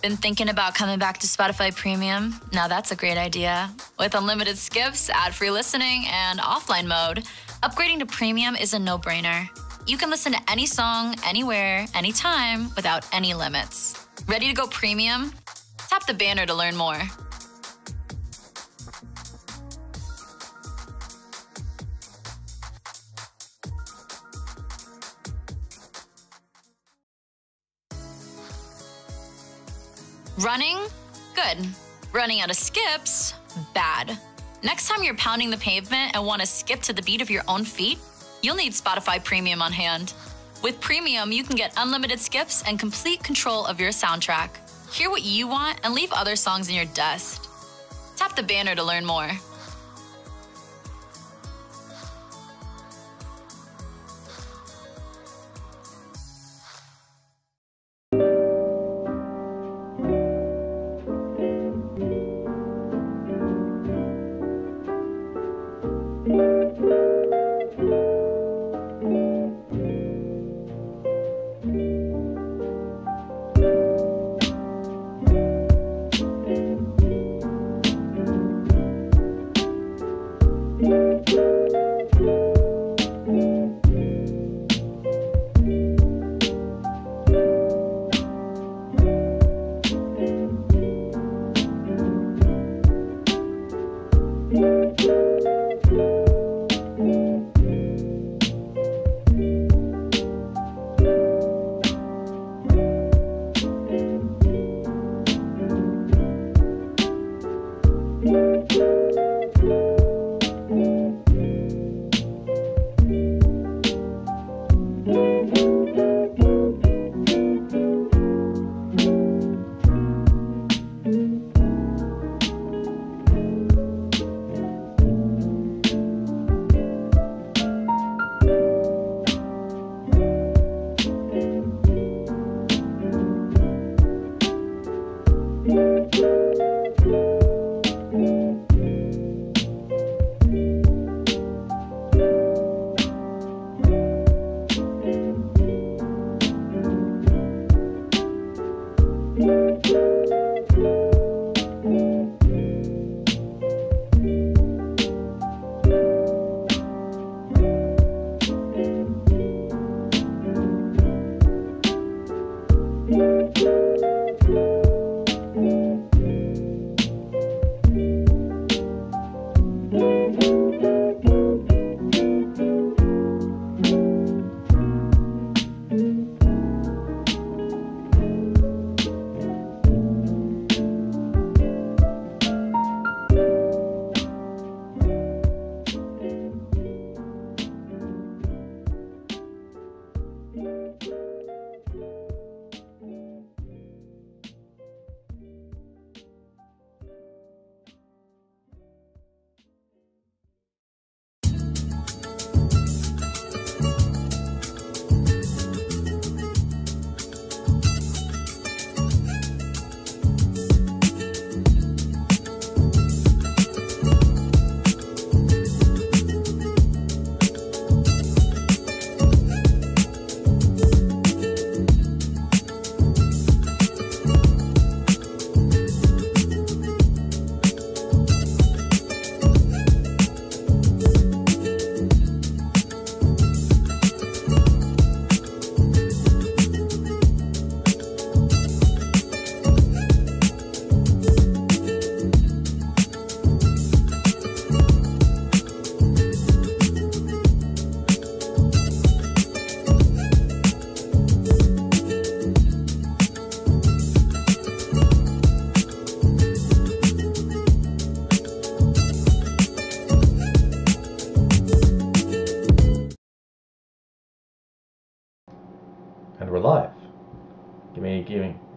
Been thinking about coming back to Spotify Premium? Now that's a great idea. With unlimited skips, ad-free listening, and offline mode, upgrading to Premium is a no-brainer. You can listen to any song, anywhere, anytime, without any limits. Ready to go Premium? Tap the banner to learn more. Running? Good. Running out of skips? Bad. Next time you're pounding the pavement and want to skip to the beat of your own feet, you'll need Spotify Premium on hand. With Premium, you can get unlimited skips and complete control of your soundtrack. Hear what you want and leave other songs in your dust. Tap the banner to learn more.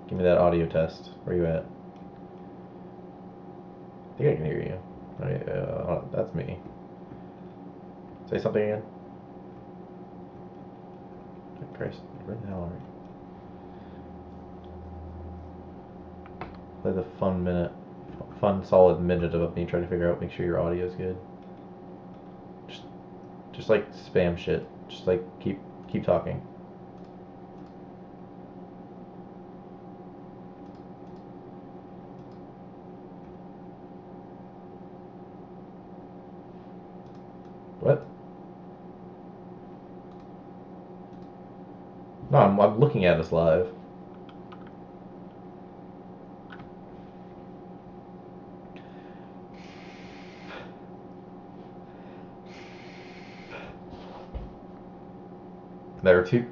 Give me that audio test. Where you at? I think I can hear you. Oh, yeah, that's me. Say something again. Good Christ, where the hell are you? Play the fun solid minute of me trying to figure out, make sure your audio is good. Just like spam shit. Just like keep talking. What? No, I'm looking at us live. There are two.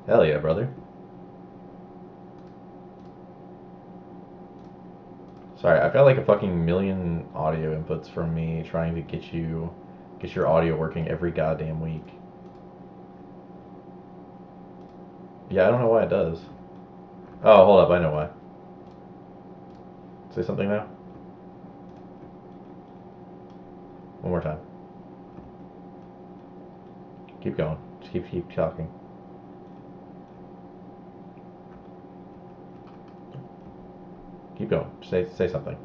Hell yeah, brother. Sorry, I've got like a fucking million audio inputs from me trying to get your audio working every goddamn week. Yeah, I don't know why it does. Oh, hold up, I know why. Say something now. One more time. Keep going. Just keep talking. Keep going. Say something.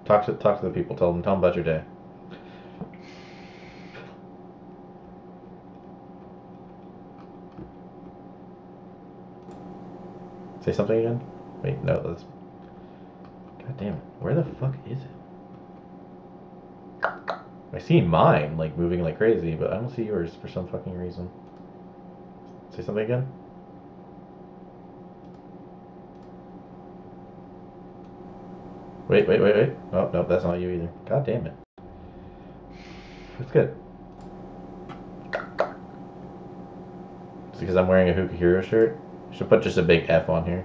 Talk to the people. Tell them about your day. Say something again. Wait, no, that's. God damn it! Where the fuck is it? I see mine like moving like crazy, but I don't see yours for some fucking reason. Say something again. Wait. Oh, no, that's not you either. God damn it. That's good. It's because I'm wearing a Hookah Hero shirt. I should put just a big F on here.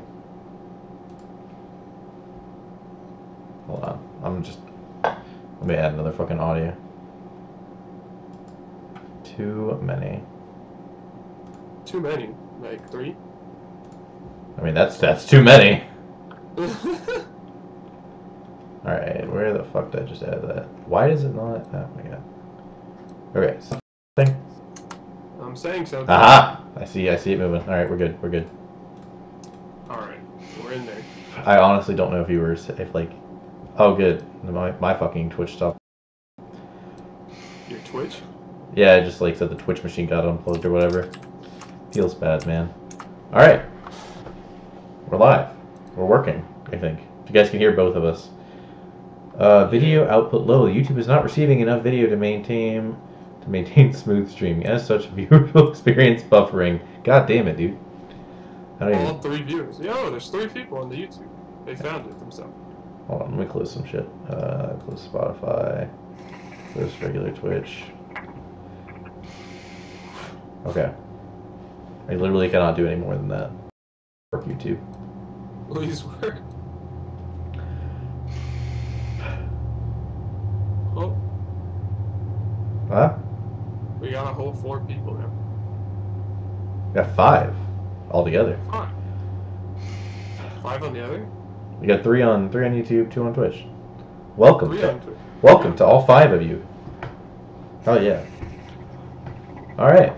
Hold on. Let me add another fucking audio. Too many. Too many? Like 3? I mean, that's too many. Alright, where the fuck did I just add that? Why is it not? Oh my god. Okay, something. I'm saying something. Aha! I see it moving. Alright, we're good. Alright, we're in there. I honestly don't know if you were, if like, oh good, my fucking Twitch stuff. Your Twitch? Yeah, I just like said the Twitch machine got unplugged or whatever. Feels bad, man. Alright. We're live. We're working, I think. If you guys can hear both of us. Video output low. YouTube is not receiving enough video to maintain smooth streaming. As such, viewer will experience buffering. God damn it, dude. All 3 viewers. Yo, there's 3 people on the YouTube. They found it themselves. Hold on, let me close some shit. Close Spotify. Close regular Twitch. Okay. I literally cannot do any more than that. Work YouTube. Please work. Oh. Huh? We got a whole 4 people now. We got 5 altogether. 5. 5 on the other? We got 3 on YouTube, 2 on Twitch. Welcome 3 to on Twitch. welcome to all 5 of you. Oh yeah. All right.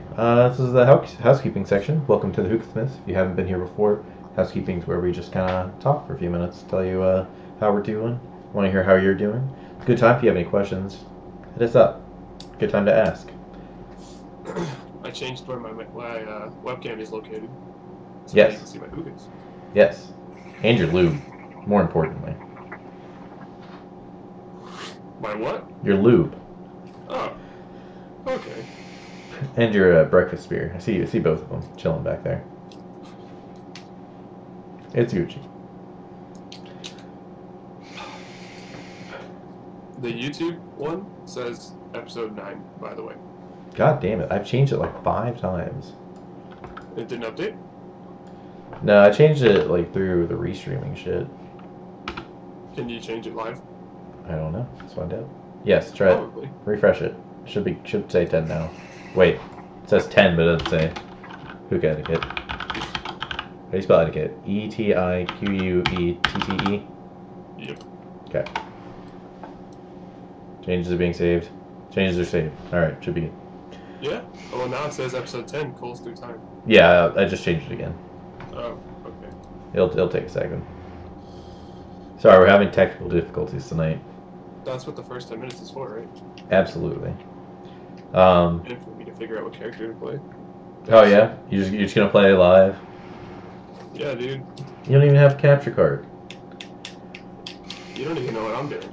This is the housekeeping section. Welcome to the Hookah Smiths. If you haven't been here before, housekeeping is where we just kind of talk for a few minutes, tell you how we're doing. Want to hear how you're doing? Good time if you have any questions. Hit us up. Good time to ask. I changed where my webcam is located. So Yes. you can see my hookahs. Yes. And your lube, more importantly. My what? Your lube. Oh. Okay. And your breakfast spear. I see both of them chilling back there. It's Gucci. The YouTube one says episode 9, by the way. God damn it. I've changed it like 5 times. It didn't update? No, I changed it like through the restreaming shit. Can you change it live? I don't know. Let's find out. Yes, try Probably. it. Refresh it. Should say 10 now. Wait. It says 10, but it doesn't say Hookah Etiquette. How do you spell etiquette? Etiquette? Yep. Okay. Changes are being saved. Changes are saved. Alright, should be good. Yeah? Oh, well, now it says episode 10, Coals Through Time. Yeah, I just changed it again. Oh, okay. It'll take a second. Sorry, we're having technical difficulties tonight. That's what the first 10 minutes is for, right? Absolutely. And for me to figure out what character to play. Oh yeah? You're just gonna play live? Yeah, dude. You don't even have a capture card. You don't even know what I'm doing.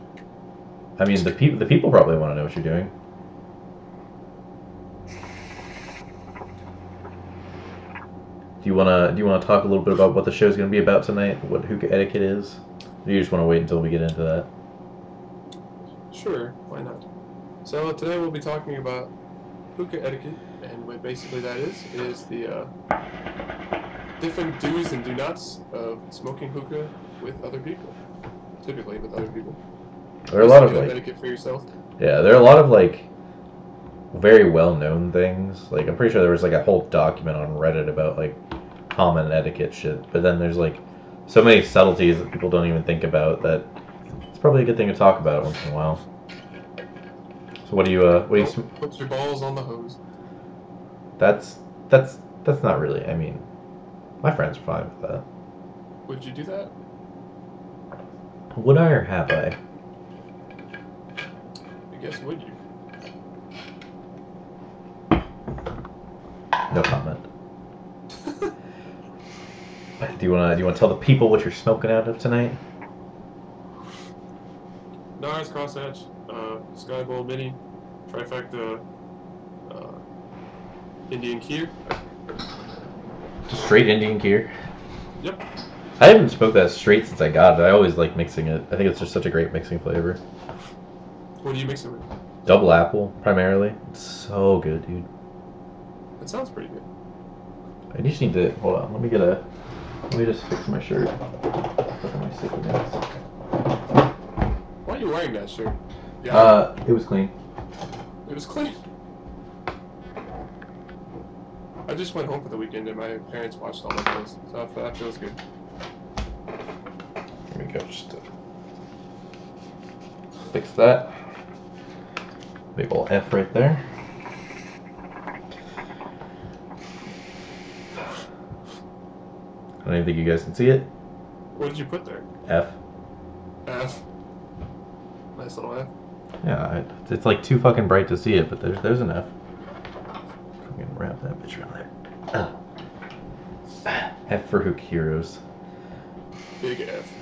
I mean, the people probably want to know what you're doing. Do you wanna talk a little bit about what the show's gonna be about tonight? What Hookah Etiquette is? Or you just want to wait until we get into that? Sure, why not? So today we'll be talking about hookah etiquette, and what basically that is the different do's and do-nots of smoking hookah with other people. Typically with other people. There are a lot of like etiquette for yourself. Yeah, there are a lot of like very well-known things. Like I'm pretty sure there was like a whole document on Reddit about like common etiquette shit. But then there's like so many subtleties that people don't even think about that it's probably a good thing to talk about once in a while. So what do you put your balls on the hose. That's not really. I mean, my friends are fine with that. Would you do that? Would I or have I? I guess would you? No comment. Do you wanna tell the people what you're smoking out of tonight? NARS Crosshatch, Skybowl Mini, Trifecta, Indian Kier. Just straight Indian Kier? Yep. I haven't smoked that straight since I got it. I always like mixing it. I think it's just such a great mixing flavor. What do you mix it with? Double apple, primarily. It's so good, dude. That sounds pretty good. I just need to... Hold on, let me just fix my shirt. Look at my sticky notes. Why are you wearing that shirt? Yeah. It was clean. It was clean. I just went home for the weekend and my parents watched all my clothes, so that feels good. Here we go, just to fix that. Big ol' F right there. I don't even think you guys can see it. What did you put there? F. F. Nice little F. Yeah, it's like too fucking bright to see it, but there's an F. Fucking wrap that bitch around there. F for Hook Heroes. Big F.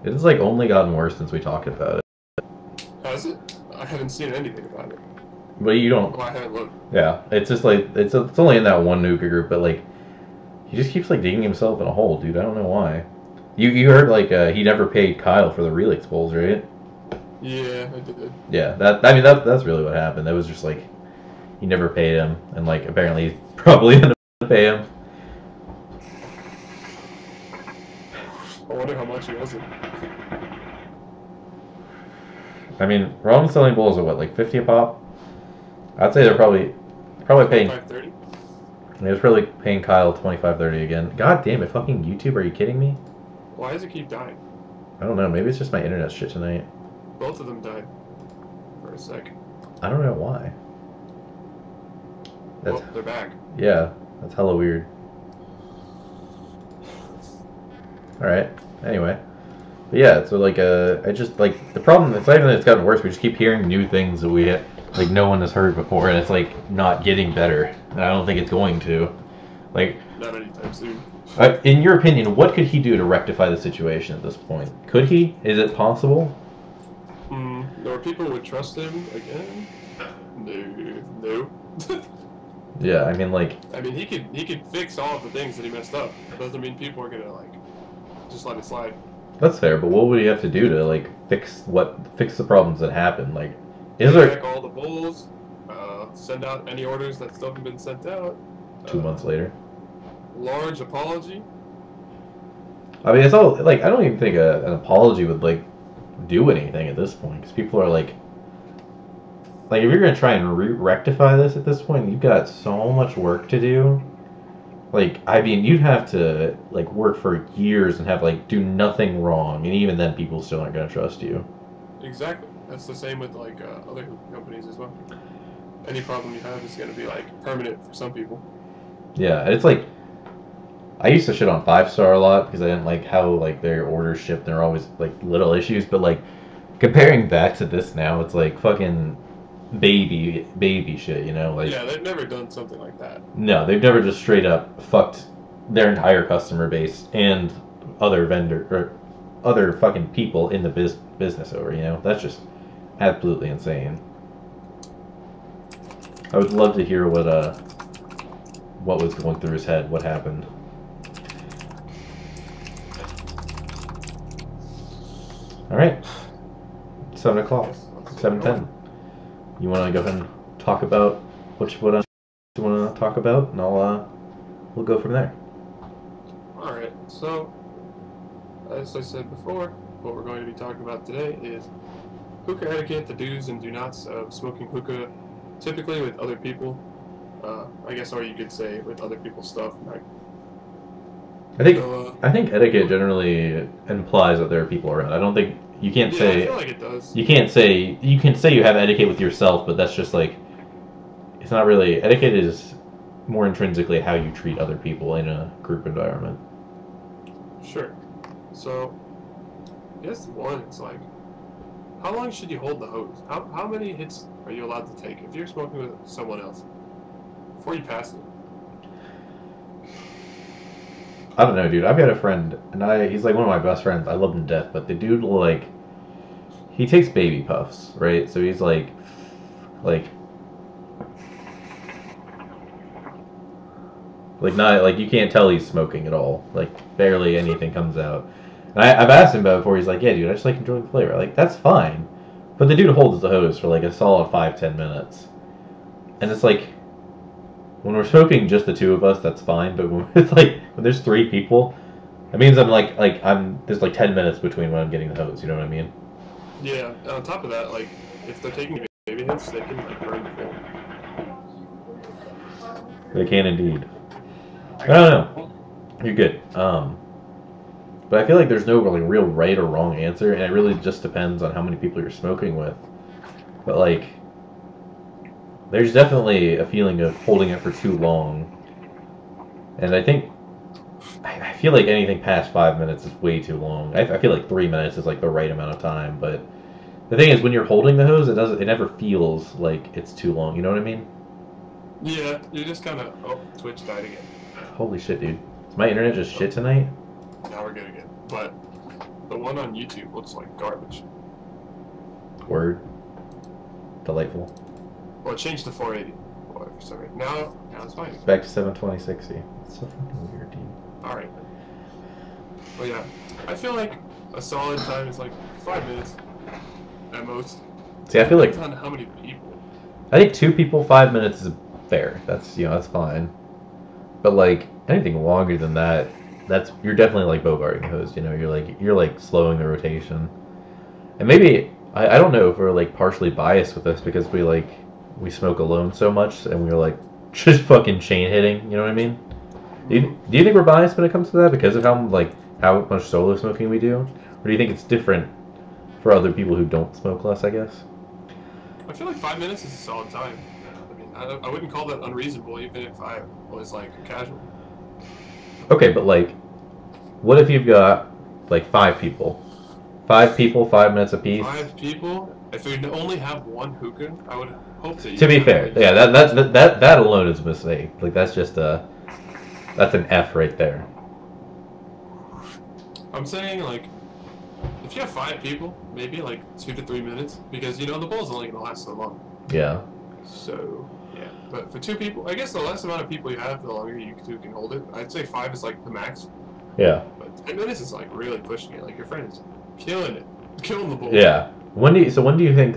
It has like only gotten worse since we talked about it. Has it? I haven't seen anything about it. But you don't. Well, I haven't looked. Yeah, it's just like it's only in that one Nuka group, but like he just keeps like digging himself in a hole, dude. I don't know why. You heard like he never paid Kyle for the Relix bowls, right? Yeah, I did. Yeah, that's really what happened. That was just like he never paid him, and like apparently he's probably gonna pay him. I wonder how much it was. I mean, ramen selling bowls are what, like 50 a pop? I'd say they're probably paying. 25-30? He was probably paying Kyle 25-30 again. God damn it, fucking YouTube! Are you kidding me? Why does it keep dying? I don't know. Maybe it's just my internet shit tonight. Both of them died. For a sec. I don't know why. Well, they're back. Yeah, that's hella weird. Alright, anyway. But yeah, so like, I just, like, the problem, it's not even that it's gotten worse, we just keep hearing new things that like, no one has heard before, and it's, like, not getting better. And I don't think it's going to. Like... Not anytime soon. In your opinion, what could he do to rectify the situation at this point? Could he? Is it possible? Or people would trust him again? No. Yeah, I mean, like... I mean, he could fix all of the things that he messed up. That doesn't mean people are gonna, like, just let it slide. That's fair, but what would he have to do to, like, fix the problems that happen? Like, is there... Check all the bowls, send out any orders that still haven't been sent out. 2 months later. Large apology. I mean, it's all, like, I don't even think an apology would, like, do anything at this point, because people are, like... like, if you're gonna try and rectify this at this point, you've got so much work to do. Like, I mean, you'd have to, like, work for years and have, like, do nothing wrong, and even then people still aren't gonna trust you. Exactly. That's the same with, like, other companies as well. Any problem you have is gonna be, like, permanent for some people. Yeah, it's like, I used to shit on 5-Star a lot because I didn't like how, like, their orders shipped, and there were always, like, little issues, but, like, comparing that to this now, it's like fucking baby shit, you know? Like, Yeah, they've never done something like that. no, they've never just straight up fucked their entire customer base and other vendor or other fucking people in the business over, you know? That's just absolutely insane. I would love to hear what was going through his head, what happened. All right, 7 o'clock, 7:10. You want to go ahead and talk about what you want to talk about, and we'll go from there. All right. So, as I said before, what we're going to be talking about today is hookah etiquette, the do's and do nots of smoking hookah, typically with other people. I guess, or you could say with other people's stuff. Like, I think etiquette generally implies that there are people around. I don't think you can't say. I feel like it does. You can't say you can say you have etiquette with yourself, but that's just like it's not really etiquette is more intrinsically how you treat other people in a group environment. Sure. So, I guess one is like, how long should you hold the hose? How many hits are you allowed to take if you're smoking with someone else before you pass it? I don't know, dude. I've got a friend, and he's like one of my best friends. I love him to death, but the dude like he takes baby puffs, right? So he's like not like you can't tell he's smoking at all. Like barely anything comes out. And I've asked him about it before. He's like, yeah, dude, I just like enjoying the flavor. Like that's fine, but the dude holds the hose for like a solid 5-10 minutes, and it's like. When we're smoking just the two of us, that's fine. But when it's like when there's 3 people, that means I'm there's like 10 minutes between when I'm getting the hose. You know what I mean? Yeah. And on top of that, like if they're taking baby hits, they can like burn the bowl. They can indeed. I don't know. You're good. But I feel like there's no really real right or wrong answer, and it really just depends on how many people you're smoking with. But like. There's definitely a feeling of holding it for too long. And I feel like anything past 5 minutes is way too long. I feel like 3 minutes is like the right amount of time, but the thing is when you're holding the hose, it never feels like it's too long, you know what I mean? Yeah, you just kinda Twitch died again. Holy shit, dude. Is my internet just shit tonight? Now we're good again. But the one on YouTube looks like garbage. Word. Delightful. Well, it changed to 480. For some reason. Now it's fine. It's back to 72060. It's so fucking weird, dude. Alright. Well, yeah. I feel like a solid time is like 5 minutes at most. See, I feel like... Depends on how many people. I think 2 people, 5 minutes is fair. That's, that's fine. But, like, anything longer than that, you're definitely, like, bogarting the hose, you know? You're like, slowing the rotation. And maybe... I don't know if we're, like, partially biased with this because we smoke alone so much, and we're like just fucking chain hitting. You know what I mean? Do you think we're biased when it comes to that because of how much solo smoking we do, or do you think it's different for other people who don't smoke less? I guess. I feel like 5 minutes is a solid time. I mean, I wouldn't call that unreasonable, even if I was like casual. Okay, but like, what if you've got like 5 people? 5 people, 5 minutes apiece. 5 people. If we only have one hookah, I would hope that. To be fair, yeah, that alone is a mistake. Like that's just that's an F right there. I'm saying like, if you have 5 people, maybe like 2 to 3 minutes, because the bowl's only gonna last so long. Yeah. So yeah, but for 2 people, I guess the less amount of people you have, the longer you 2 can hold it. I'd say 5 is like the max. Yeah. But 10 minutes is like really pushing it. Like your friend is killing it, killing the bowl. Yeah. When do you think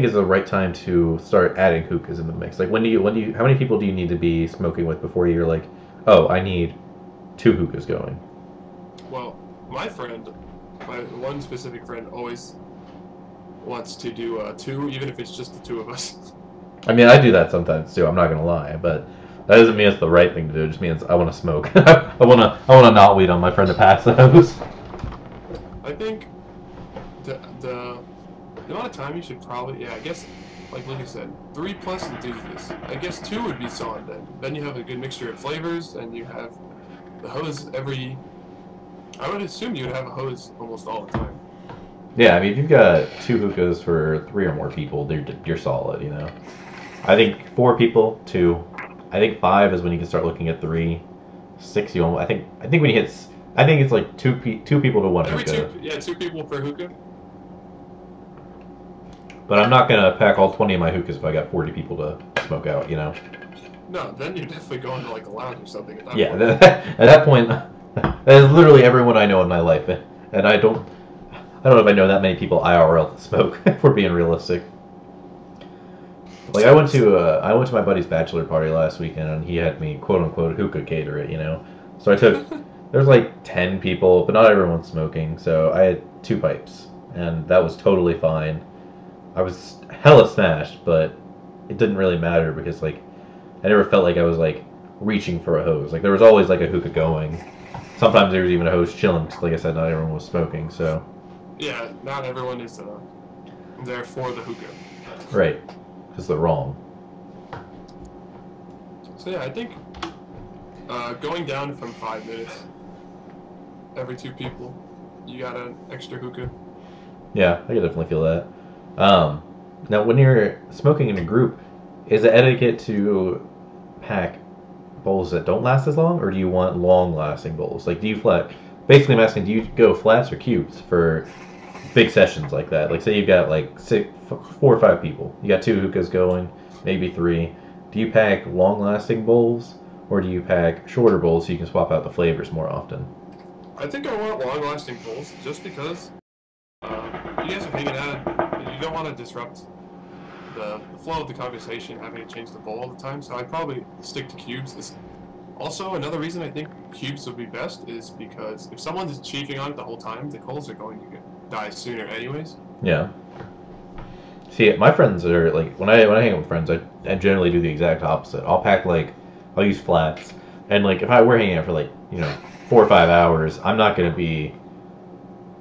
is the right time to start adding hookahs in the mix? Like how many people do you need to be smoking with before you're like, oh, I need 2 hookahs going? Well, my one specific friend always wants to do 2, even if it's just the 2 of us. I mean, I do that sometimes too. I'm not gonna lie, but that doesn't mean it's the right thing to do. It just means I want to smoke. I wanna not wait on my friend to pass those. I think the amount of time you should probably, I guess, like you said, 3+ enthusiasts. I guess 2 would be solid then. Then you have a good mixture of flavors, and you have the hose every. I would assume you would have a hose almost all the time. Yeah, I mean, if you've got 2 hookahs for 3 or more people, you're solid. You know, I think 4 people, 2. I think 5 is when you can start looking at 3. 6, you. I think when you hit. I think it's like 2 people to 1 hookah. 2 people per hookah. But I'm not gonna pack all 20 of my hookahs if I got 40 people to smoke out. You know. No, then you're definitely going to like a lounge or something at that Yeah, point. at that point, that is literally everyone I know in my life, and I don't know if I know that many people IRL that smoke. If we're being realistic. Like I went to my buddy's bachelor party last weekend, and he had me quote unquote hookah cater it, you know. So I took there's like 10 people, but not everyone's smoking, so I had 2 pipes, and that was totally fine. I was hella smashed, but it didn't really matter because like I never felt like I was like reaching for a hose. Like there was always like a hookah going. Sometimes there was even a hose chilling. Cause, like I said, not everyone was smoking, so. Yeah, not everyone is there for the hookah. Right, because they're wrong. So yeah, I think going down from 5 minutes every 2 people, you got an extra hookah. Yeah, I can definitely feel that. Now, when you're smoking in a group, is it etiquette to pack bowls that don't last as long, or do you want long-lasting bowls? Like, basically I'm asking, do you go flats or cubes for big sessions like that? Like, say you've got like 4 or 5 people. You got 2 hookahs going, maybe 3. Do you pack long-lasting bowls, or do you pack shorter bowls so you can swap out the flavors more often? I think I want long-lasting bowls just because you guys are hanging out. You don't want to disrupt the flow of the conversation, having to change the bowl all the time. So I'd probably stick to cubes. Also, another reason I think cubes would be best is because if someone's chiefing on it the whole time, the coals are going to die sooner anyways. Yeah. See, my friends are like when I hang out with friends, I generally do the exact opposite. I'll use flats, and like if we're hanging out for like 4 or 5 hours, I'm not gonna be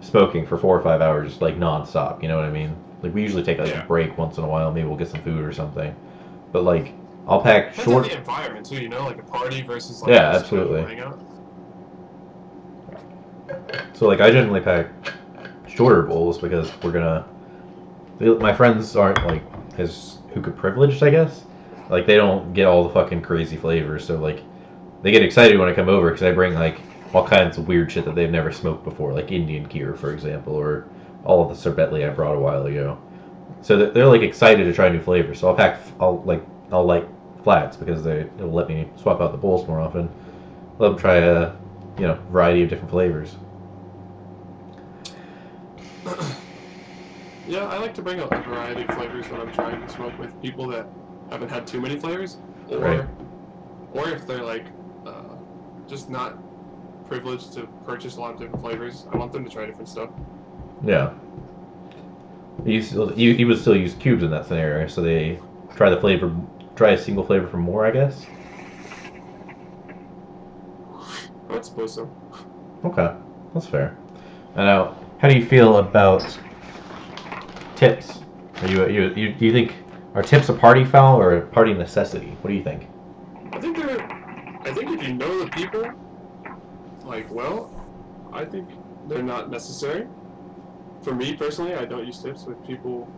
smoking for 4 or 5 hours like nonstop. You know what I mean? Like we usually take like a break once in a while. Maybe we'll get some food or something. But like I'll pack Depends short. on the environment too. Like a party versus like Yeah, just absolutely. hangout. So like I generally pack shorter bowls because my friends aren't like as hookah privileged, I guess. Like they don't get all the fucking crazy flavors, so like they get excited when I come over because I bring like all kinds of weird shit that they've never smoked before, like Indian gear, for example, or all of the sorbetli I brought a while ago. So they're like excited to try new flavors. So I'll like flats because it'll let me swap out the bowls more often. Let them try a variety of different flavors. Yeah, I like to bring a variety of flavors when I'm trying to smoke with people that haven't had too many flavors, or if they're like just not privileged to purchase a lot of different flavors. I want them to try different stuff. Yeah. You would still use cubes in that scenario, so they try a single flavor for more, I guess. I would suppose so. Okay, that's fair. And now, how do you feel about tips? Do you think are tips a party foul or a party necessity? What do you think? I think if you know the people, I think they're not necessary. For me personally, I don't use tips with people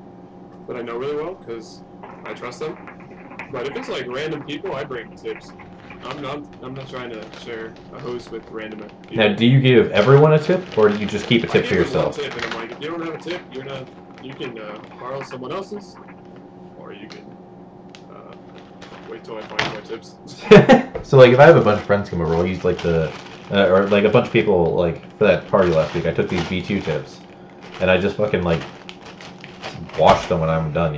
that I know really well because I trust them. But if it's like random people, I bring tips. I'm not trying to share a hose with random people. Now, do you give everyone a tip, or do you just keep a tip for yourself? I give them one tip, and I'm like, if you don't have a tip, you can borrow someone else's, or you can wait till I find more tips. So, like, if I have a bunch of friends come over, I'll use like or like a bunch of people like for that party last week. I took these V2 tips, and I just fucking like washed them when I'm done,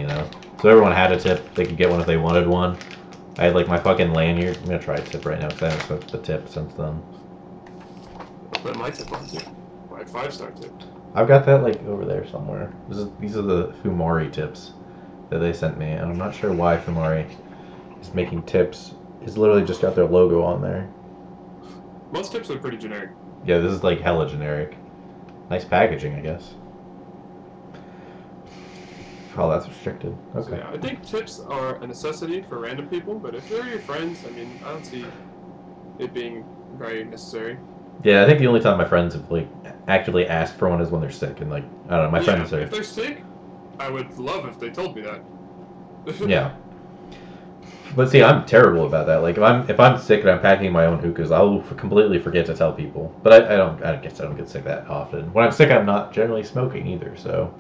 So everyone had a tip. They could get one if they wanted one. I had like my fucking lanyard. I'm gonna try a tip right now because I haven't smoked the tip since then. Put my tip on too. My 5-star tip. I've got that like over there somewhere. These are the Fumari tips that they sent me, and I'm not sure why Fumari is making tips. It's literally just got their logo on there. Most tips are pretty generic. Yeah, this is like hella generic. Nice packaging, I guess. Oh, that's restricted. Okay. So, yeah, I think tips are a necessity for random people, but if they're your friends, I mean, I don't see it being very necessary. Yeah, I think the only time my friends have like actually asked for one is when they're sick, and like I don't know, my friends are. If they're sick, I would love if they told me that. Yeah. But see, I'm terrible about that. Like if I'm sick and I'm packing my own hookahs, I'll completely forget to tell people. But I guess I don't get sick that often. When I'm sick, I'm not generally smoking either. So.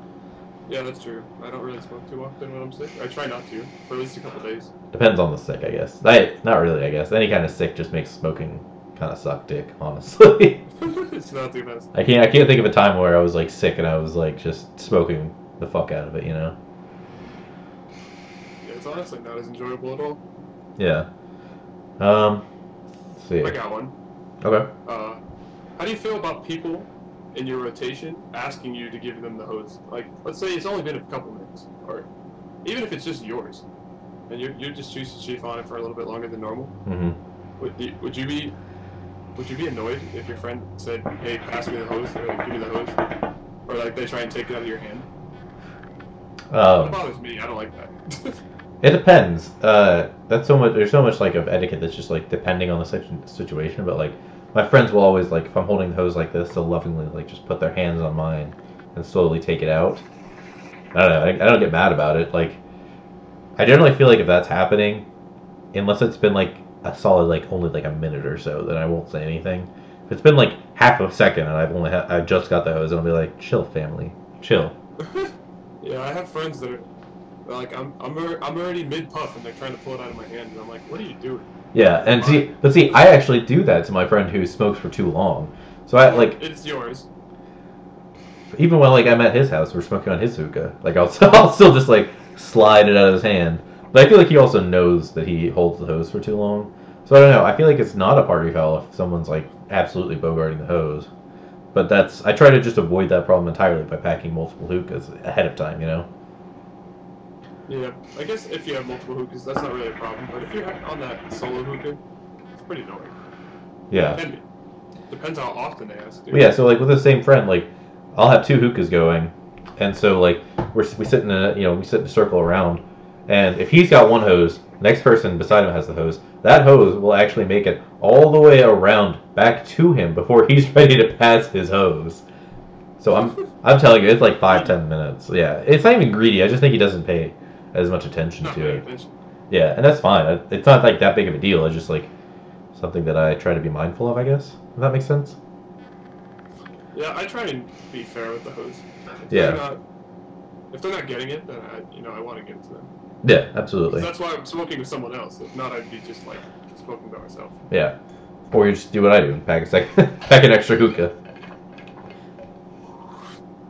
Yeah, that's true. I don't really smoke too often when I'm sick. I try not to for at least a couple days. Depends on the sick, I guess. Not really, I guess. Any kind of sick just makes smoking kind of suck dick, honestly. It's not the best. I can't think of a time where I was like sick and I was like just smoking the fuck out of it, you know? Yeah, it's honestly not as enjoyable at all. Yeah. Let's see. I got one. Okay. How do you feel about people in your rotation asking you to give them the hose? Like, let's say it's only been a couple minutes, or even if it's just yours, and you just choose to chief on it for a little bit longer than normal. Mm-hmm. Would you be annoyed if your friend said, "Hey, pass me the hose," or like, "Give me the hose," or like they try and take it out of your hand? That bothers me. I don't like that. It depends. That's so much. There's so much like of etiquette that's just like depending on the situation. But like my friends will always like if I'm holding the hose like this, they'll lovingly like just put their hands on mine and slowly take it out. I don't know. I don't get mad about it. Like I generally feel like if that's happening, unless it's been like a solid like only like a minute or so, then I won't say anything. If it's been like half a second and I've just got the hose, and I'll be like, chill, family, chill. Yeah, I have friends that are like, I'm already mid puff and they're trying to pull it out of my hand, and I'm like, what are you doing? Yeah, and see, I actually do that to my friend who smokes for too long. So I like it's yours. Even when like I'm at his house, we're smoking on his hookah. Like I'll still just like slide it out of his hand. But I feel like he also knows that he holds the hose for too long. So I don't know. I feel like it's not a party foul if someone's like absolutely bogarting the hose. But I try to just avoid that problem entirely by packing multiple hookahs ahead of time, you know? Yeah, I guess if you have multiple hookahs, that's not really a problem. But if you're on that solo hookah, it's pretty annoying. Yeah. It can be. Depends how often they ask. Well, yeah, so like with the same friend, like I'll have two hookahs going, and so like we sit in a circle around, and if he's got one hose, the next person beside him has the hose. That hose will actually make it all the way around back to him before he's ready to pass his hose. So I'm telling you, it's like 5-10 minutes. Yeah, it's not even greedy. I just think he doesn't pay as much attention to it. Yeah, and that's fine. It's not like that big of a deal. It's just like something that I try to be mindful of, I guess. If that makes sense. Yeah, I try and be fair with the hose. If they're not getting it, then I want to give it to them. Yeah, absolutely. That's why I'm smoking with someone else. If not, I'd be just like smoking by myself. Yeah, or you just do what I do and pack an extra hookah.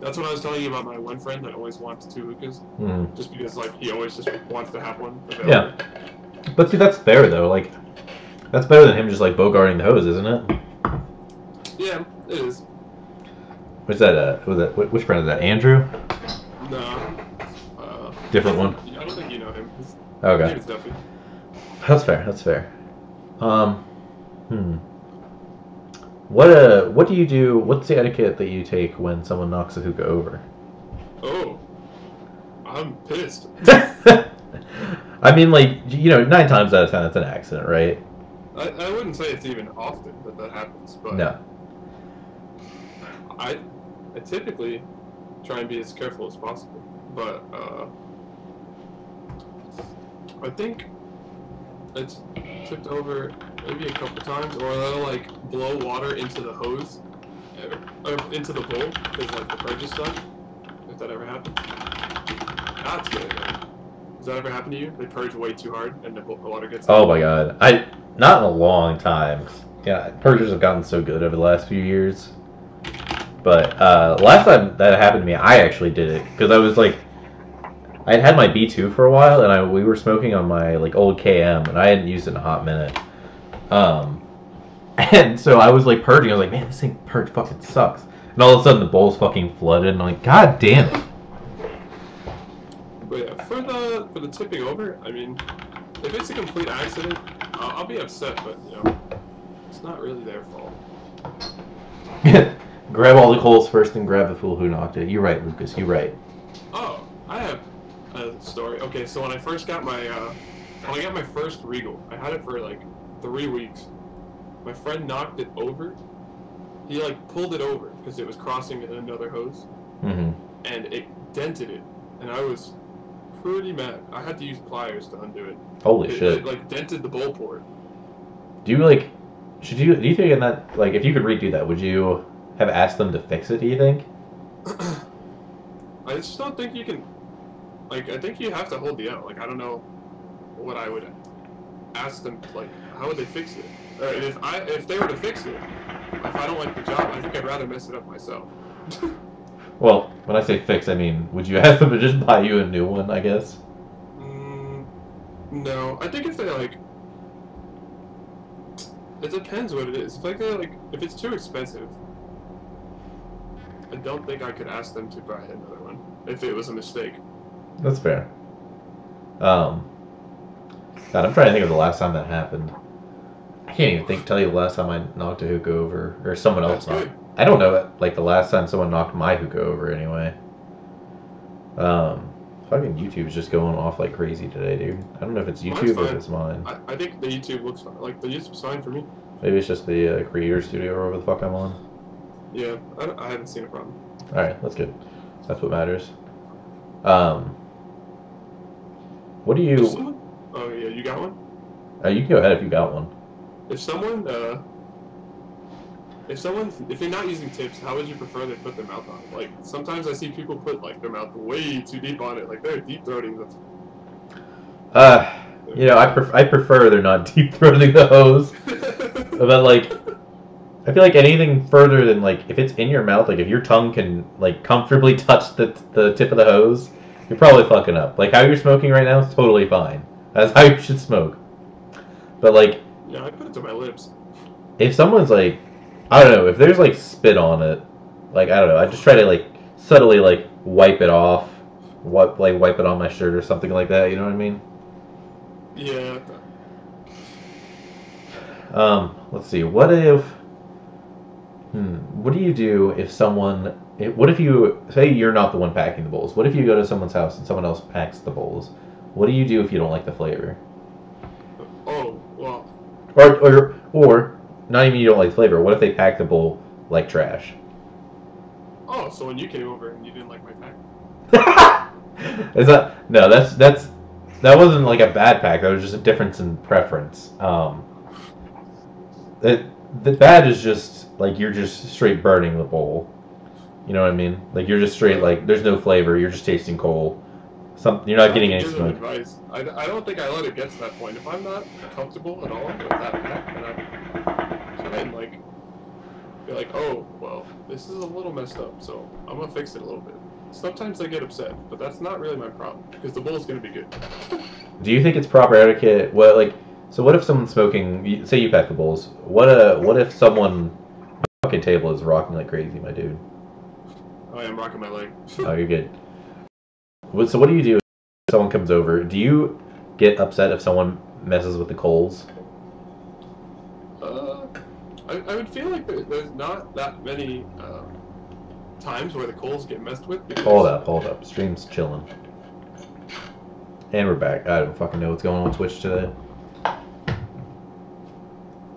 That's what I was telling you about my one friend that always wants two hookahs. Mm. Just because like he always just wants to have one available. Yeah, but see, that's fair though. Like, that's better than him just like bogarting the hose, isn't it? Yeah, it is. What's that? Which friend is that? Andrew? No. Different one. I don't think you know him. Okay. His name is Duffy. That's fair. What do you do? What's the etiquette that you take when someone knocks a hookah over? Oh, I'm pissed. I mean, like 9 times out of 10, it's an accident, right? I wouldn't say it's even often that happens, but no. I typically try and be as careful as possible, but I think it's tipped over maybe a couple times, or they'll like blow water into the hose, into the bowl, because like the purge is done. If that ever happens, that's really bad. Does that ever happen to you? They purge way too hard, and the water gets. Oh my god, not in a long time. Yeah, purgers have gotten so good over the last few years. But last time that happened to me, I actually did it because I was like. I'd had my B2 for a while, and we were smoking on my like old KM, and I hadn't used it in a hot minute. And so I was like purging. I was like, man, this thing purge fucking sucks. And all of a sudden the bowl's fucking flooded, and I'm like, God damn it. But yeah, for the tipping over, I mean, if it's a complete accident, I'll be upset, but you know, it's not really their fault. Grab all the coals first, and grab the fool who knocked it. You're right, Lucas. You're right. Oh, I have a story. Okay, so when I first got my first Regal, I had it for like 3 weeks. My friend knocked it over. He like pulled it over because it was crossing another hose, and it dented it, and I was pretty mad. I had to use pliers to undo it. Holy shit! It like dented the bowl port. Do you like? Do you think in that, like, if you could redo that, would you have asked them to fix it? Do you think? I just don't think you can. Like, I think you have to hold the L. Like, I don't know what I would ask them. Like, how would they fix it? And if they were to fix it, if I don't like the job, I think I'd rather mess it up myself. Well, when I say fix, I mean, would you ask them to just buy you a new one? I guess. No, I think if they like, it depends what it is. If like if it's too expensive, I don't think I could ask them to buy another one if it was a mistake. That's fair. God, I'm trying to think of the last time that happened. I can't even tell you the last time I knocked a hookah over, or someone else knocked. I don't know, like the last time someone knocked my hookah over anyway. Fucking YouTube's just going off like crazy today, dude. I don't know if it's YouTube or if it's mine. I think the YouTube looks fine. Like the YouTube's fine for me. Maybe it's just the creator studio or whatever the fuck I'm on. Yeah, I haven't seen a problem. All right, that's good. That's what matters. What do you? Oh yeah, you got one? You can go ahead if you got one. If you're not using tips, how would you prefer they put their mouth on it? Like, sometimes I see people put, like, their mouth way too deep on it. Like, they're deep-throating the... You know, I prefer they're not deep-throating the hose. But, like, I feel like anything further than, like, if it's in your mouth, like, if your tongue can, like, comfortably touch the tip of the hose, you're probably fucking up. Like, how you're smoking right now is totally fine. That's how you should smoke. But, like... Yeah, I put it to my lips. If someone's, like... I don't know, if there's, like, spit on it, like, I don't know, I just try to, like, subtly, like, wipe it off, wipe it on my shirt or something like that, you know what I mean? Yeah. Let's see, what if... what do you do if someone... What if you... Say you're not the one packing the bowls. What if you go to someone's house and someone else packs the bowls? What do you do if you don't like the flavor? Oh, well... Or not even you don't like flavor. What if they pack the bowl like trash? Oh, so when you came over and you didn't like my pack? Is that no? That wasn't like a bad pack. That was just a difference in preference. The bad is just like you're just straight burning the bowl. You know what I mean? Like you're just straight like there's no flavor. You're just tasting coal. You're not getting any smoke. Advice. I don't think I let it get to that point. If I'm not comfortable at all with that pack, then I try and like be like, oh well, this is a little messed up, so I'm gonna fix it a little bit. Sometimes I get upset, but that's not really my problem because the bowl's gonna be good. Do you think it's proper etiquette? So what if someone's smoking? Say you pack the bowls. What if someone fucking table is rocking like crazy, my dude? Oh, yeah, I'm rocking my leg. Oh, you're good. So what do you do if someone comes over? Do you get upset if someone messes with the coals? I would feel like there's not that many times where the coals get messed with. Hold up. Stream's chilling. And we're back. I don't fucking know what's going on with Twitch today.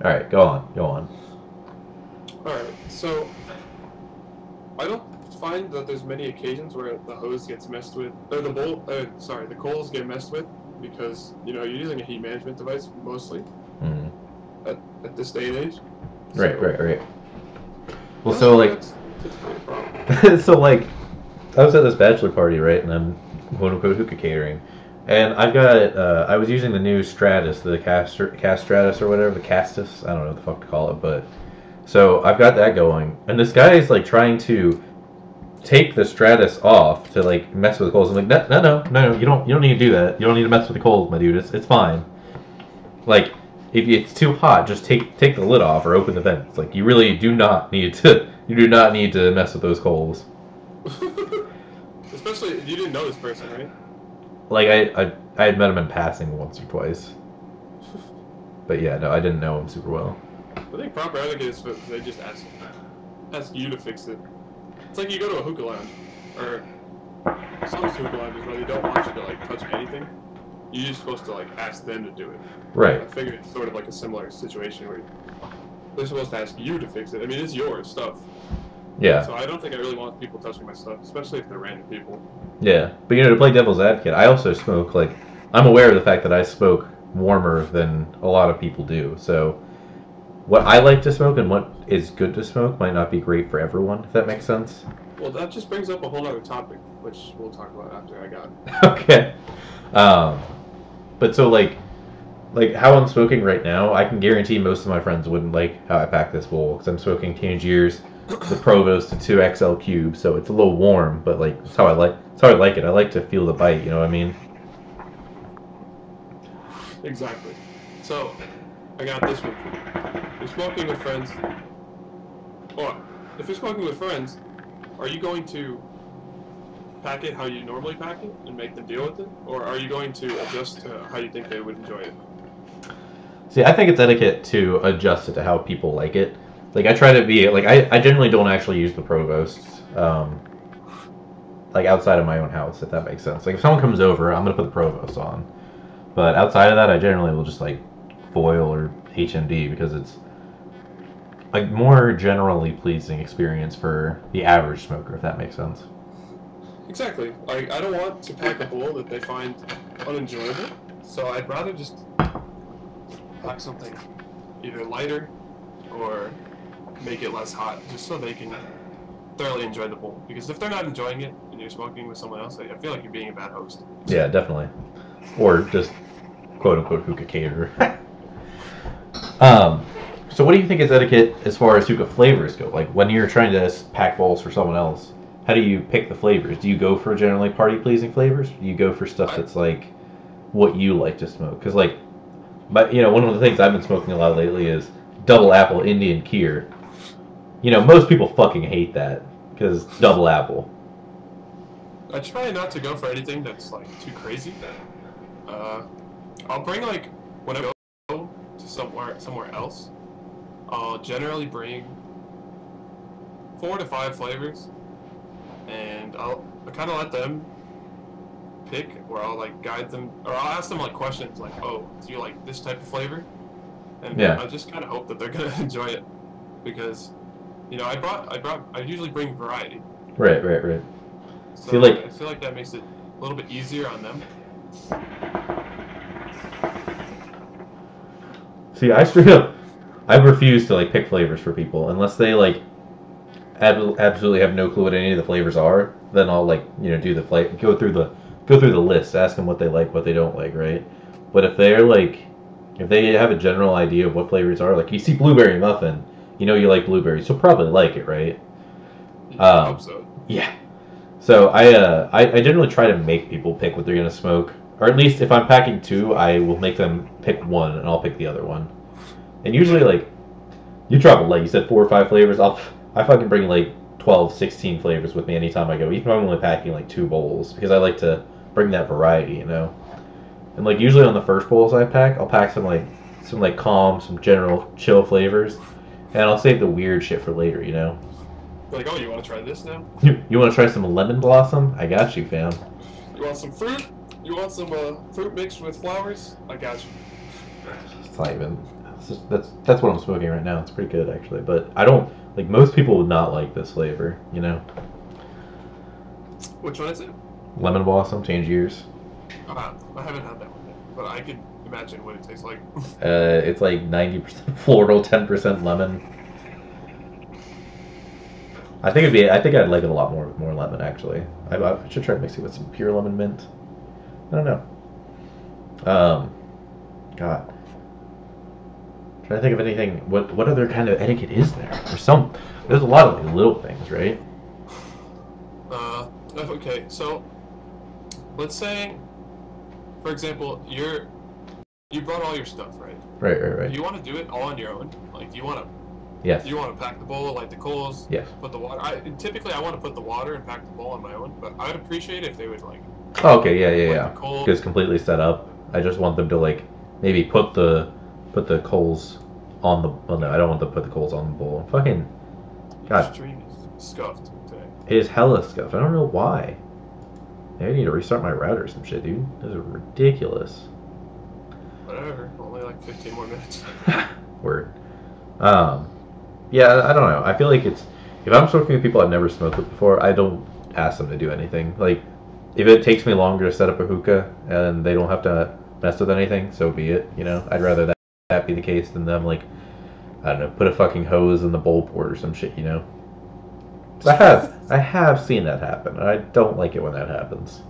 Alright, go on. Alright, so I don't find that there's many occasions where the hose gets messed with, or the coals get messed with, because, you know, you're using a heat management device mostly at this day and age. So, Right. Well, so, like, that's typically a problem. so, like, I was at this bachelor party, right, and I'm quote-unquote hookah catering, and I've got, I was using the new Stratus, the Cast Stratus or whatever, the Castus, I don't know what the fuck to call it, but, so I've got that going, and this guy is, like, trying to take the Stratus off to, like, mess with the coals. I'm like, no, you don't need to do that. You don't need to mess with the coals, my dude. It's fine. Like, if it's too hot, just take the lid off or open the vents. Like, you really do not need to You do not need to mess with those coals. Especially, you didn't know this person, right? Like, I had met him in passing once or twice. But yeah, no, I didn't know him super well. I think proper etiquette is they just ask you to fix it. It's like you go to a hookah lounge, or some hookah lounges where they don't want you to like touch anything. You're just supposed to like ask them to do it. Right. I figure it's sort of like a similar situation where they're supposed to ask you to fix it. I mean, it's your stuff. Yeah. So I don't think I really want people touching my stuff, especially if they're random people. Yeah, but to play devil's advocate, I also smoke, like, I'm aware of the fact that I smoke warmer than a lot of people do, so what I like to smoke and what is good to smoke might not be great for everyone, if that makes sense. Well, that just brings up a whole other topic, which we'll talk about after I got it. Okay. But so, like how I'm smoking right now, I can guarantee most of my friends wouldn't like how I pack this bowl, because I'm smoking Teenage Years, the Provost, to 2XL Cube, so it's a little warm, but like that's how I like it. I like to feel the bite, you know what I mean? Exactly. So, I got this one for you. You're smoking with friends. Or, if you're smoking with friends, are you going to pack it how you normally pack it and make them deal with it? Or are you going to adjust to how you think they would enjoy it? See, I think it's etiquette to adjust it to how people like it. Like, I try to be, like, I generally don't actually use the Provosts, like, outside of my own house, if that makes sense. Like, if someone comes over, I'm going to put the Provost on. But outside of that, I generally will just, like, foil or HMD, because it's a more generally pleasing experience for the average smoker, if that makes sense. Exactly. Like, I don't want to pack a bowl that they find unenjoyable, so I'd rather just pack something either lighter or make it less hot, just so they can thoroughly enjoy the bowl. Because if they're not enjoying it and you're smoking with someone else, I feel like you're being a bad host. Yeah, definitely. Or just quote-unquote hookah caterer. So what do you think is etiquette as far as hookah flavors go? Like, when you're trying to pack bowls for someone else, how do you pick the flavors? Do you go for generally party-pleasing flavors? Do you go for stuff that's, like, what you like to smoke? Because, like, but one of the things I've been smoking a lot lately is double apple Indian Kir. Most people fucking hate that, because double apple. I try not to go for anything that's, like, too crazy. I'll bring, like, when I go to somewhere else, I'll generally bring 4 to 5 flavors, and I'll kind of let them pick, or I'll, like, guide them, or I'll ask them, like, questions, like, oh, do you like this type of flavor? And yeah. I just kind of hope that they're gonna enjoy it, because, I usually bring variety. Right. So I feel like that makes it a little bit easier on them. See, I refuse to, like, pick flavors for people unless they, like, absolutely have no clue what any of the flavors are. Then I'll, like, do the go through the list, ask them what they like, what they don't like, right? But if they have a general idea of what flavors are, like, you see blueberry muffin, you like blueberries, you'll probably like it, right? I hope so. Yeah. So I generally try to make people pick what they're gonna smoke, or at least if I'm packing 2, I will make them pick one, and I'll pick the other one. And usually, like, you travel, like you said, 4 or 5 flavors. I fucking bring like 12, 16 flavors with me anytime I go, even if I'm only packing like 2 bowls, because I like to bring that variety, And like usually on the first bowls I pack, I'll pack some calm, some general chill flavors, and I'll save the weird shit for later, Like, oh, you want to try this now? You want to try some lemon blossom? I got you, fam. You want some fruit? You want some fruit mixed with flowers? I got you. It's not even. That's what I'm smoking right now. It's pretty good, actually. But I don't like. Most people would not like this flavor, Which one is it? Lemon blossom, Change Years. I haven't had that one yet, but I could imagine what it tastes like. It's like 90% floral, 10% lemon. I think I'd like it a lot more with more lemon, actually. I should try to mix it with some pure lemon mint. I don't know. God. Trying to think of anything. What other kind of etiquette is there? There's a lot of like, little things, right? Okay, so let's say, for example, you brought all your stuff, right? Right. Do you want to do it all on your own? Like, do you want to Yes. You want to pack the bowl, light the coals, Yes. put the water. Typically I want to put the water and pack the bowl on my own, but I would appreciate if they would like. Oh, okay, yeah. The coal. Because completely set up. I just want them to like maybe put the coals on the. Well, no, I don't want them to put the coals on the bowl. Fucking. God. Stream is scuffed today. It is hella scuffed. I don't know why. Maybe I need to restart my router or some shit, dude. Those are ridiculous. Whatever. Only like 15 more minutes. Word. Yeah, I don't know. I feel like it's if I'm smoking with people I've never smoked with before, I don't ask them to do anything. Like, if it takes me longer to set up a hookah and they don't have to mess with anything, so be it. You know, I'd rather that be the case than them like, I don't know, put a fucking hose in the bowl port or some shit. You know. So I have seen that happen. And I don't like it when that happens.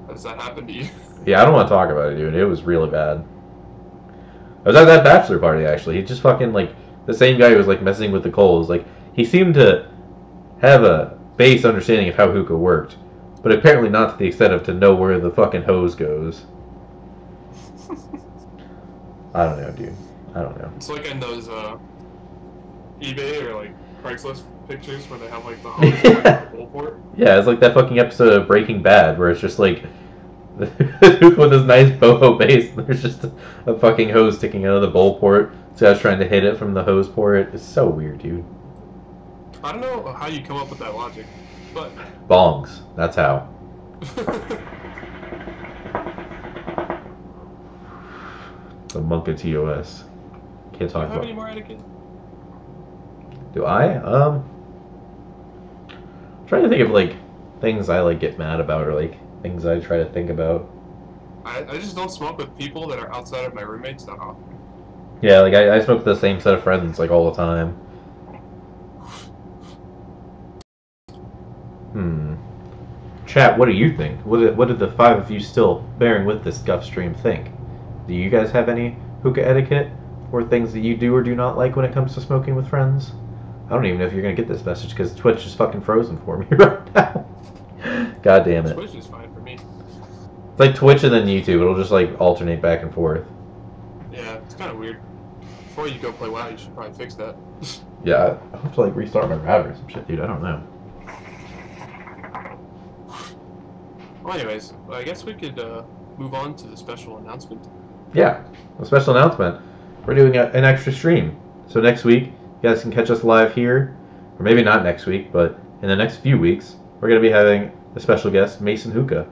Does that happen to you? Yeah, I don't want to talk about it, dude. It was really bad. I was at that bachelor party actually. He just fucking like. The same guy who was like messing with the coals, like he seemed to have a base understanding of how hookah worked, but apparently not to the extent of to know where the fucking hose goes. I don't know, dude. I don't know. It's like in those eBay or like Craigslist pictures where they have like the hose in the bowl port. Yeah, it's like that fucking episode of Breaking Bad where it's just like the hookah with this nice boho base, and there's just a fucking hose sticking out of the bowl port. So I was trying to hit it from the hose port. It's so weird, dude. I don't know how you come up with that logic, but Bongs. That's how. The monk of TOS. Can't do you talk have about. any more etiquette? Do I? I'm trying to think of like things I like get mad about or like things I try to think about. I just don't smoke with people that are outside of my roommates that often. Yeah, like I smoke with the same set of friends like all the time. Chat, what do you think? What did the five of you still bearing with this Guff stream think? Do you guys have any hookah etiquette or things that you do or do not like when it comes to smoking with friends? I don't even know if you're gonna get this message because Twitch is fucking frozen for me right now. God damn it. Twitch is fine for me. It's like Twitch and then YouTube. It'll just like alternate back and forth. Yeah, it's kind of weird. Before you go play WoW, you should probably fix that. Yeah, I'll have to like restart my router or some shit, dude. I don't know. Well, anyways, I guess we could move on to the special announcement. Yeah, a special announcement. We're doing an extra stream. So next week, you guys can catch us live here. Or maybe not next week, but in the next few weeks, we're going to be having a special guest, Mason Hookah,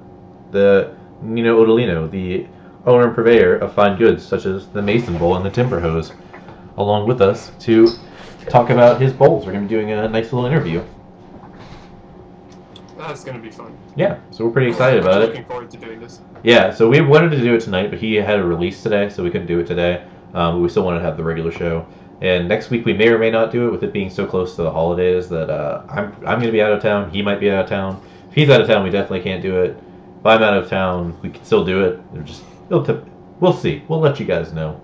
the Nino Odolino, the owner and purveyor of fine goods such as the Mason Bowl and the Timber Hose, along with us to talk about his bowls. We're going to be doing a nice little interview. That's going to be fun. Yeah, so we're pretty excited about it. Looking forward to doing this. Yeah, so we wanted to do it tonight, but he had a release today, so we couldn't do it today. But we still wanted to have the regular show. And next week we may or may not do it, with it being so close to the holidays that I'm going to be out of town. He might be out of town. If he's out of town, we definitely can't do it. If I'm out of town, we can still do it. We'll see. We'll let you guys know.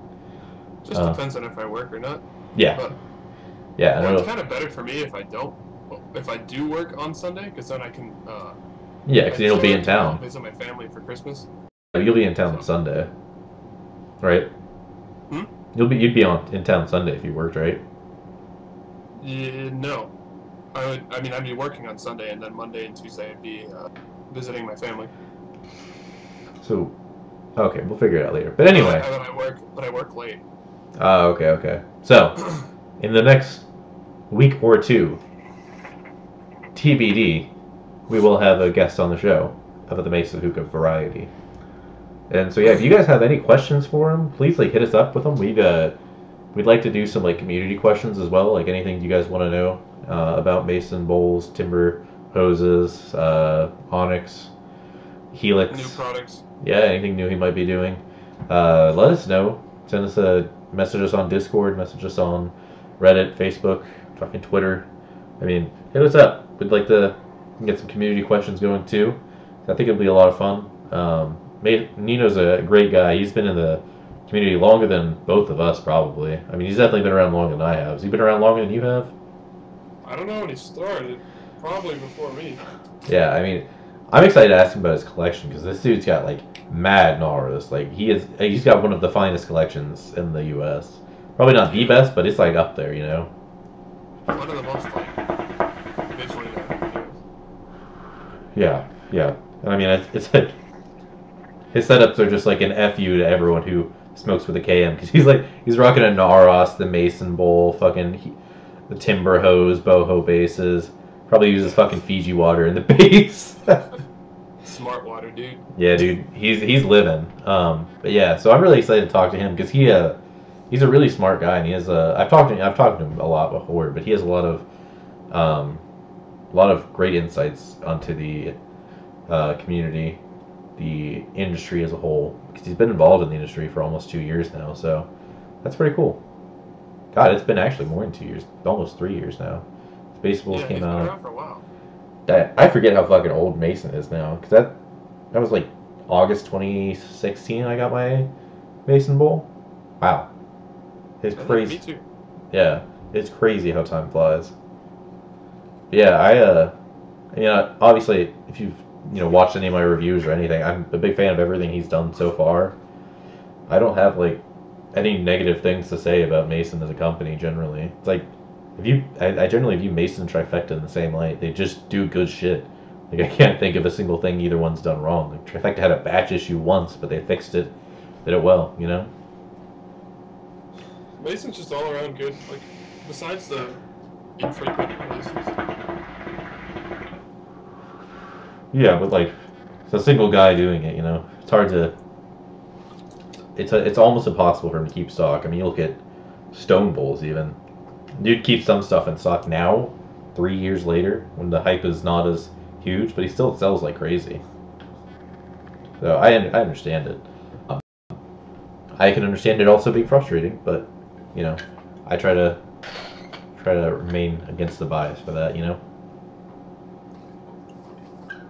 Just depends on if I work or not. Yeah. But, yeah. well, it's kind of better for me if I don't. If I do work on Sunday, because then I can. Yeah, because you'll be in town. Visit my family for Christmas. You'll be in town Sunday, right? You'd be in town Sunday if you worked, right? Yeah, no. I'd be working on Sunday, and then Monday and Tuesday I'd be visiting my family. So, okay, we'll figure it out later. But anyway. I work late. Oh, okay. So, in the next week or two, TBD, we will have a guest on the show of the Mason Hookah variety. And so yeah, if you guys have any questions for him, please like hit us up with them. We'd like to do some like community questions as well, like anything you guys want to know about Mason bowls, timber hoses, Onyx, Helix. New products. Yeah, anything new he might be doing. Let us know. Send us message us on Discord, message us on Reddit, Facebook, fucking Twitter. I mean, hit us up. We'd like to get some community questions going too. I think it'll be a lot of fun. Nino's a great guy. He's been in the community longer than both of us, probably. I mean, he's definitely been around longer than I have. Has he been around longer than you have? I don't know when he started. Probably before me. Yeah, I mean, I'm excited to ask him about his collection because this dude's got like mad Nauros. Like he's got one of the finest collections in the U.S. Probably not the best, but it's like up there, you know. one of the most like visually videos. Yeah. And I mean, it's his setups are just like an FU to everyone who smokes with a KM, because he's rocking a Naros, the Mason Bowl, the Timber Hose, boho bases. Probably uses fucking Fiji water in the base. Smart water, dude. Yeah, dude, he's living. But yeah, so I'm really excited to talk to him because he's a really smart guy, and he has I've talked to him a lot before, but he has a lot of great insights onto the community, the industry as a whole, because he's been involved in the industry for almost 2 years now. So that's pretty cool. God, it's been actually more than 2 years, almost 3 years now. Baseball Yeah, came he's been out. around for a while. I forget how fucking old Mason is now, because that was like August 2016 I got my Mason Bowl. Wow. It's crazy. Me too. Yeah, it's crazy how time flies. Yeah, obviously, if you've watched any of my reviews or anything, I'm a big fan of everything he's done so far. I don't have like any negative things to say about Mason as a company generally. It's like I generally view Mason and Trifecta in the same light. They just do good shit. Like, I can't think of a single thing either one's done wrong. Like, Trifecta had a batch issue once, but they fixed it, did it well, Mason's just all around good. Like, besides the infrequent releases. Yeah, but like, it's a single guy doing it, It's hard to. It's almost impossible for him to keep stock. I mean, you look at Stone Bowls even. Dude keeps some stuff in stock now, 3 years later, when the hype is not as huge, but he still sells like crazy. So I understand it. I can understand it also being frustrating, but I try to remain against the bias for that.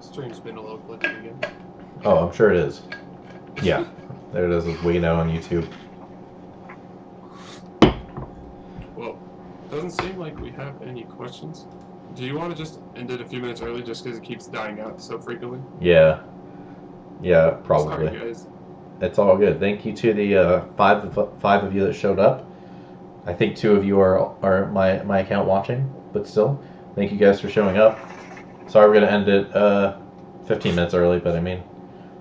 Stream's been a little glitchy again. Oh, I'm sure it is. Yeah, there it is. It's waiting out on YouTube. Well, doesn't seem like we have any questions. Do you want to just end it a few minutes early just because it keeps dying out so frequently? Yeah, probably. Sorry, guys. It's all good. Thank you to the five of you that showed up. I think 2 of you are my account watching, but still, thank you guys for showing up. Sorry we're gonna end it 15 minutes early, but I mean,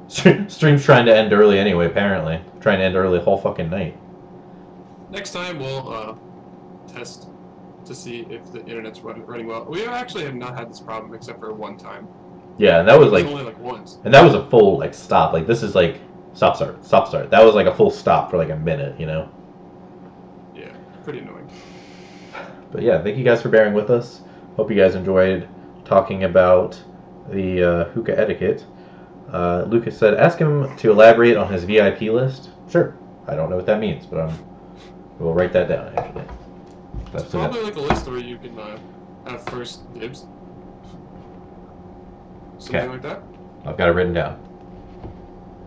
stream's trying to end early anyway. Apparently, trying to end early the whole fucking night. Next time we'll test to see if the internet's running well. We actually have not had this problem except for one time. Yeah, and that was like only like once. And that was a full like stop. Like, this is like stop start. That was like a full stop for like a minute. Yeah, pretty annoying. But yeah, thank you guys for bearing with us. Hope you guys enjoyed talking about the Hookah Etiquette. Lucas said, ask him to elaborate on his VIP list. Sure. I don't know what that means, but we'll write that down, actually. It's probably like a list where you can have first dibs. Something like that. I've got it written down.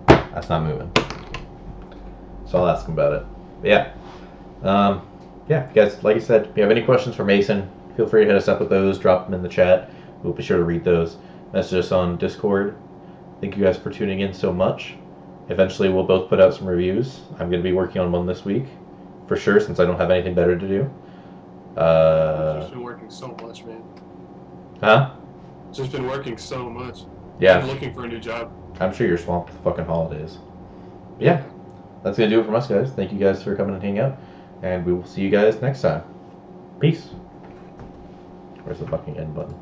That's not moving. So I'll ask him about it. But yeah, guys, like I said, if you have any questions for Mason, feel free to hit us up with those. Drop them in the chat. We'll be sure to read those. Message us on Discord. Thank you guys for tuning in so much. Eventually, we'll both put out some reviews. I'm going to be working on one this week, for sure, since I don't have anything better to do. Just been working so much, man. Huh? Just been working so much. Yeah. I'm looking for a new job. I'm sure you're swamped with fucking holidays. Yeah. That's going to do it from us, guys. Thank you guys for coming and hanging out. And we will see you guys next time. Peace. Where's the fucking end button?